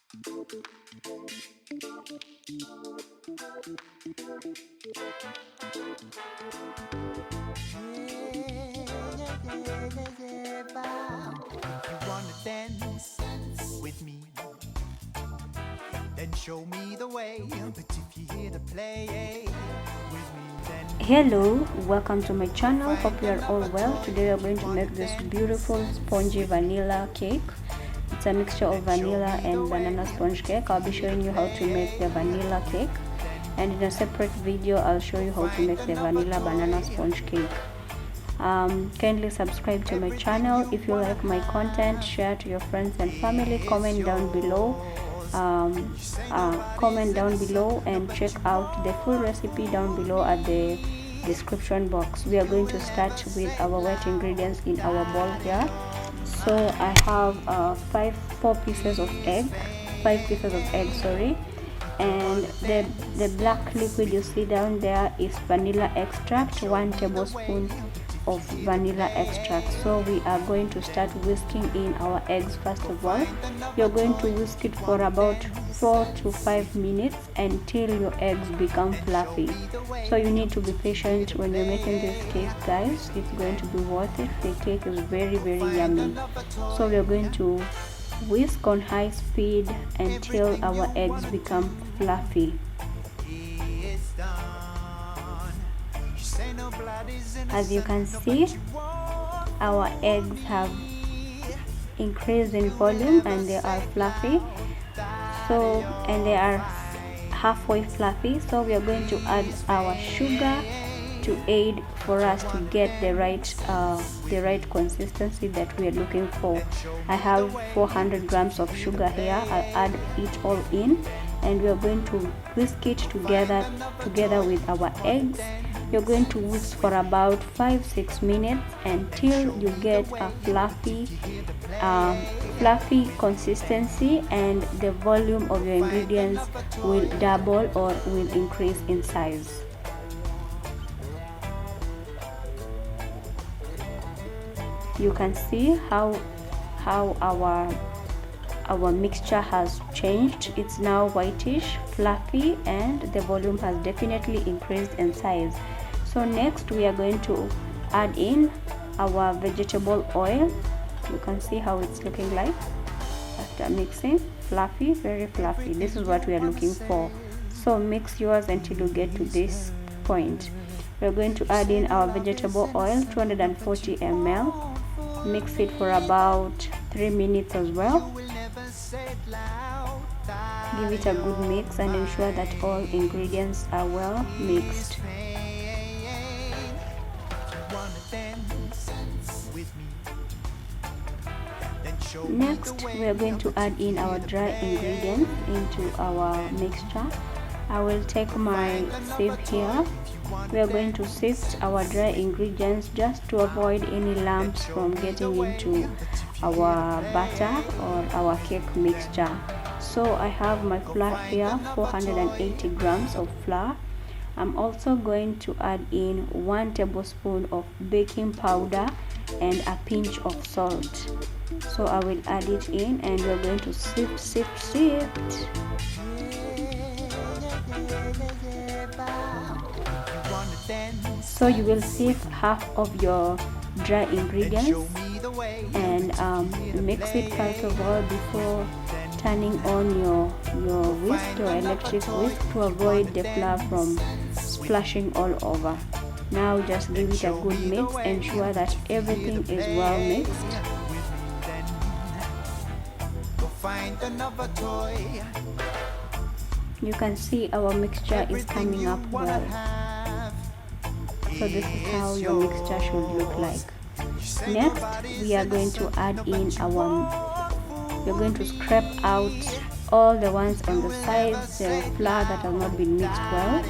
Wanna dance with me? Then show me the way. But if you hear the play with me, then Hello, welcome to my channel. Hope you are all well. Today we are going to make this beautiful spongy vanilla cake. It's a mixture of vanilla and banana sponge cake. I'll be showing you how to make the vanilla cake, and in a separate video I'll show you how to make the vanilla banana sponge cake. Kindly subscribe to my channel. If you like my content, share to your friends and family. Comment down below and check out the full recipe down below at the description box. We are going to start with our wet ingredients in our bowl here. So I have 5 pieces of egg, sorry, and the black liquid you see down there is vanilla extract, 1 tablespoon of vanilla extract. So we are going to start whisking in our eggs. First of all, you're going to whisk it for about 4 to 5 minutes until your eggs become fluffy. So you need to be patient when you're making this cake, guys. It's going to be worth it. The cake is very yummy. So we're going to whisk on high speed until our eggs become fluffy. As you can see, our eggs have increased in volume and they are fluffy, and they are halfway fluffy. So we are going to add our sugar to aid for us to get the right consistency that we are looking for. I have 400 grams of sugar here. I'll add it all in, and we are going to whisk it together with our eggs. You're going to whisk for about 5-6 minutes until you get a fluffy consistency, and the volume of your ingredients will double or will increase in size. You can see how our mixture has changed. It's now whitish, fluffy, and the volume has definitely increased in size. So next we are going to add in our vegetable oil. You can see how it's looking like after mixing. Fluffy, very fluffy. This is what we are looking for. So mix yours until you get to this point. We're going to add in our vegetable oil, 240 ml. Mix it for about 3 minutes as well. Give it a good mix and ensure that all ingredients are well mixed. Next, we are going to add in our dry ingredients into our mixture. I will take my sieve here. We are going to sift our dry ingredients just to avoid any lumps from getting into our batter or our cake mixture. So I have my flour here, 480 grams of flour. I'm also going to add in 1 tablespoon of baking powder and a pinch of salt. So I will add it in, and we're going to sift. So you will sift half of your dry ingredients and mix it first of all before turning on your electric whisk to avoid the flour from splashing all over. Now just give it a good mix. Ensure that everything is well mixed. You can see our mixture is coming up well. So this is how your mixture should look like. Next, we are going to add in we're going to scrape out all the ones on the sides, the flour that has not been mixed well,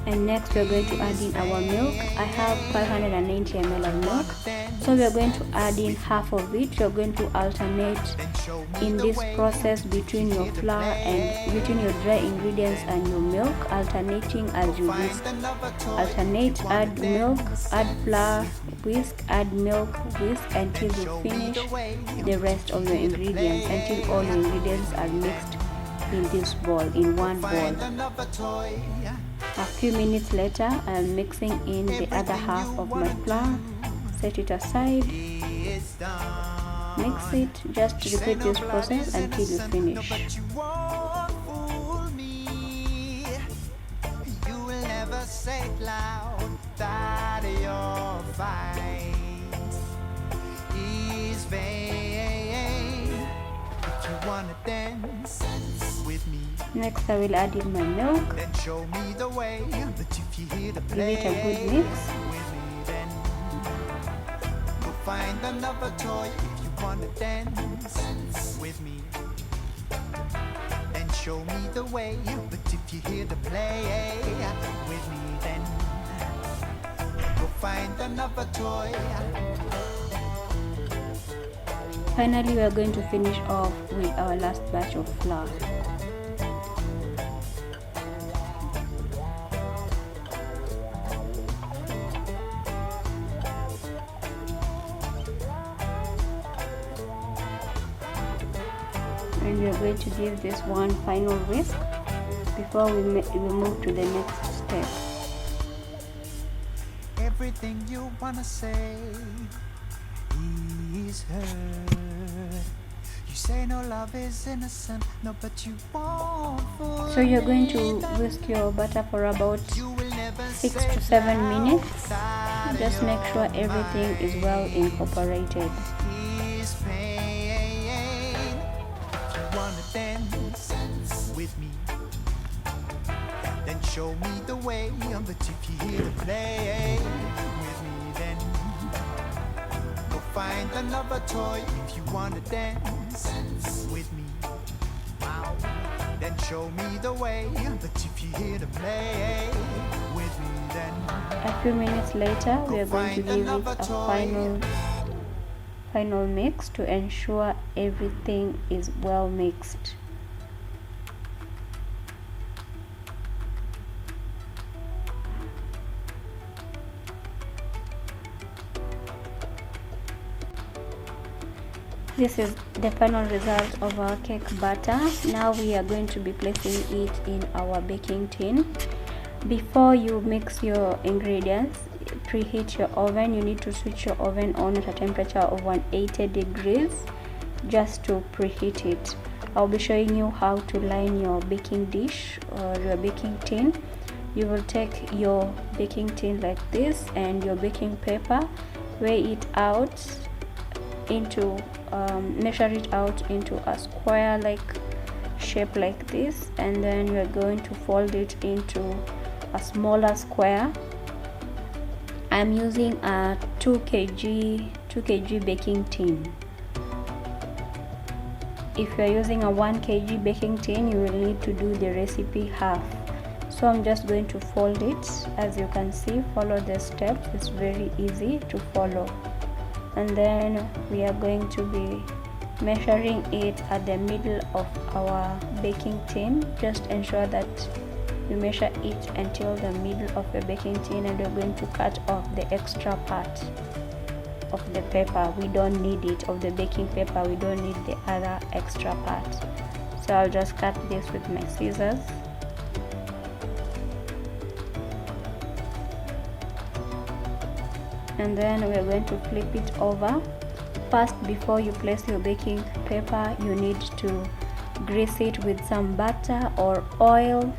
And next we are going to add in our milk. I have 590 ml of milk, so we are going to add in half of it. You are going to alternate in this process between your flour and between your dry ingredients and your milk, alternating as you whisk. Alternate, add milk, add flour, whisk, add milk, whisk until you finish the rest of your ingredients, until all your ingredients are mixed in this bowl, in one bowl. A few minutes later, I am mixing in the other half of my flour. Set it aside. Mix it. Just repeat this process until you finish. Next, I will add in my milk. Give it a good mix. Find another toy if you wanna dance with me, and show me the way. But if you hear the play with me, then go find another toy. Finally, we are going to finish off with our last batch of flour. And we are going to give this one final whisk before we move to the next step. Everything you wanna say is heard. You say no love is innocent, no, but you won't. So you're going to whisk your butter for about 6 to 7 minutes. Just make sure everything is well incorporated. Dance with me, then show me the way. But if you hear the play with me, then go find another toy. If you wanna dance with me, wow, then show me the way. But if you hear the play with me, then a few minutes later we are going to give it a final mix to ensure everything is well mixed. This is the final result of our cake batter. Now we are going to be placing it in our baking tin. Before you mix your ingredients, preheat your oven. You need to switch your oven on at a temperature of 180 degrees just to preheat it. I'll be showing you how to line your baking dish or your baking tin. You will take your baking tin like this and your baking paper, weigh it out into measure it out into a square like shape like this, and then you're going to fold it into a smaller square. I'm using a 2 kg baking tin. If you're using a 1 kg baking tin, you will need to do the recipe half. So I'm just going to fold it. As you can see, follow the steps. It's very easy to follow. And then we are going to be measuring it at the middle of our baking tin. Just ensure that you measure it until the middle of the baking tin, and we're going to cut off the extra part of the paper. We don't need it, of the baking paper. We don't need the other extra part. So I'll just cut this with my scissors. And then we're going to flip it over. First, before you place your baking paper, you need to grease it with some butter or oil,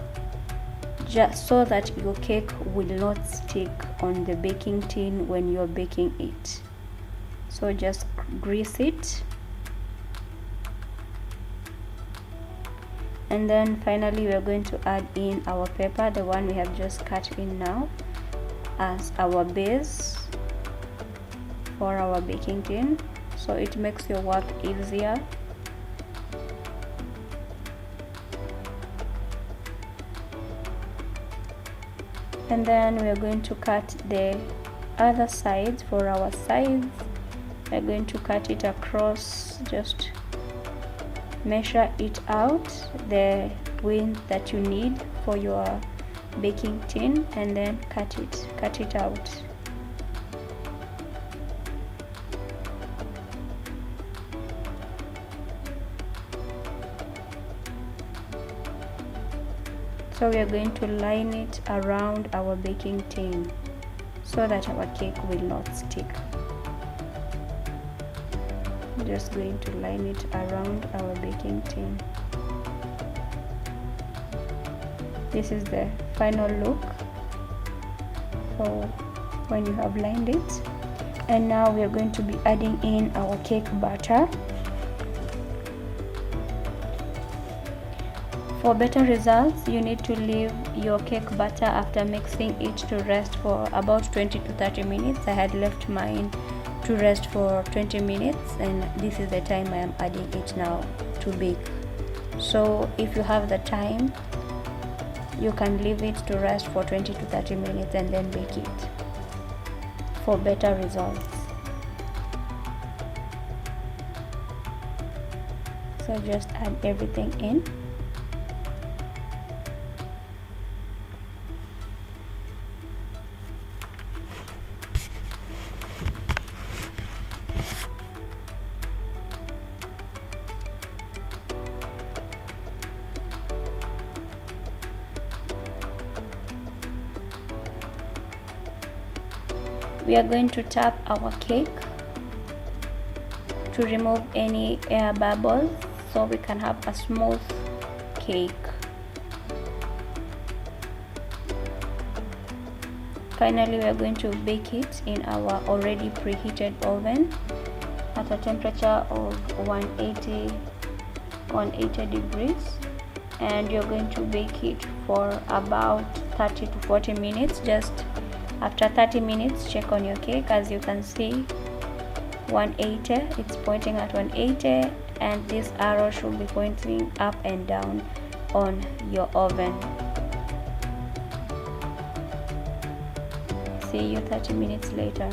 just so that your cake will not stick on the baking tin when you're baking it. So just grease it. And then finally we are going to add in our paper, the one we have just cut in now, as our base for our baking tin, so it makes your work easier. And then we are going to cut the other sides. For our sides, we are going to cut it across. Just measure it out, the width that you need for your baking tin, and then cut it out. So we are going to line it around our baking tin so that our cake will not stick. I'm just going to line it around our baking tin. This is the final look for when you have lined it. And now we are going to be adding in our cake batter. For better results, you need to leave your cake batter after mixing it to rest for about 20 to 30 minutes. I had left mine to rest for 20 minutes, and this is the time I am adding it now to bake. So if you have the time, you can leave it to rest for 20 to 30 minutes and then bake it for better results. So just add everything in. We are going to tap our cake to remove any air bubbles so we can have a smooth cake. Finally, we are going to bake it in our already preheated oven at a temperature of 180 degrees, and you're going to bake it for about 30 to 40 minutes. Just after 30 minutes, check on your cake. As you can see, 180, it's pointing at 180, and this arrow should be pointing up and down on your oven. See you 30 minutes later.